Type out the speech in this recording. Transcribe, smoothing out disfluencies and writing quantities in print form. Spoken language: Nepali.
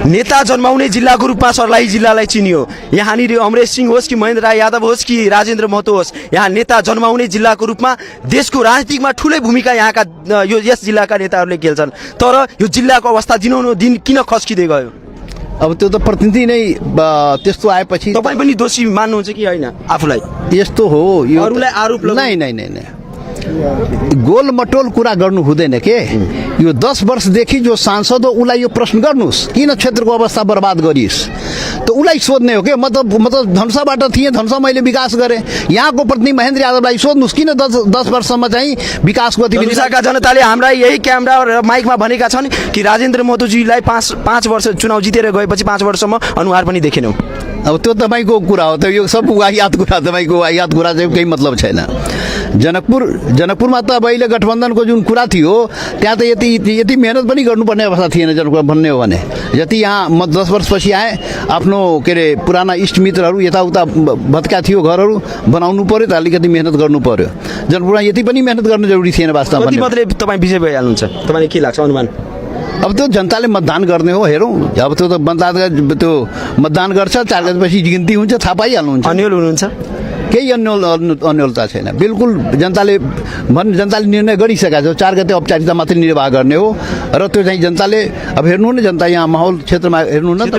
नेता जन्माउने जिल्लाको रूपमा सर्लाही जिल्लालाई चिनियो। यहाँनिर अमरेश सिंह होस् कि महेन्द्र राय यादव होस् कि राजेन्द्र महतो होस्, यहाँ नेता जन्माउने जिल्लाको रूपमा देशको राजनीतिमा ठुलै भूमिका यहाँका यस जिल्लाका नेताहरूले खेल्छन्। तर यो जिल्लाको अवस्था दिनहुँ दिन किन खस्किँदै गयो? अब त्यो त प्रतिनिधि नै त्यस्तो आएपछि तपाईँ पनि दोषी मान्नुहुन्छ कि होइन आफूलाई? यस्तो हो यो अरूलाई आरोप नै नै नै नै गोलमटोल कुरा गर्नु हुँदैन के। यो 10 वर्षदेखि जो सांसद हो उसलाई यो प्रश्न गर्नुहोस्, किन क्षेत्रको अवस्था बर्बाद गरिस् त उसलाई सोध्ने हो के। मतलब धनुषाबाट थिएँ, धनुषा मैले विकास गरेँ। यहाँको प्रतिनिधि महेन्द्र यादवलाई सोध्नुहोस् किन 10 वर्षसम्म चाहिँ विकास गतिविधि। धनुषाका जनताले हाम्रा यही क्यामेरा र माइकमा भनेका छन् कि राजेन्द्र महतोजीलाई 5 वर्ष चुनाव जितेर गएपछि 5 वर्षसम्म अनुहार पनि देखेनौँ। अब त्यो तपाईँको कुरा हो, त यो सब वाहियात कुरा, तपाईँको वाहियात कुरा चाहिँ केही मतलब छैन। जनकपुरमा त अब अहिले गठबन्धनको जुन कुरा थियो त्यहाँ त यति मेहनत पनि गर्नुपर्ने अवस्था थिएन जनकपुर भन्ने हो भने। जति यहाँ म 10 वर्षपछि आएँ, आफ्नो के अरे पुराना इष्टमित्रहरू यताउता भत्का थियो घरहरू बनाउनु पऱ्यो त अलिकति मेहनत गर्नु पऱ्यो। जनकपुरमा यति पनि मेहनत गर्नु जरुरी थिएन वास्तवमा। कति मात्रै तपाईँ विजय भइहाल्नुहुन्छ तपाईँलाई के लाग्छ अनुमान? अब त्यो जनताले मतदान गर्ने हो, हेरौँ। अब त्यो त मतदान गर्छ, 4 गतेपछि गिन्ती हुन्छ, थाहा पाइहाल्नुहुन्छ। अन्यल हुनुहुन्छ? केही अन्यलता छैन। बिल्कुल जनताले निर्णय गरिसकेको छ। 4 गते औपचारिकता मात्रै निर्वाह गर्ने हो र त्यो चाहिँ जनताले अब हेर्नु न, जनता यहाँ माहौल क्षेत्रमा हेर्नु न।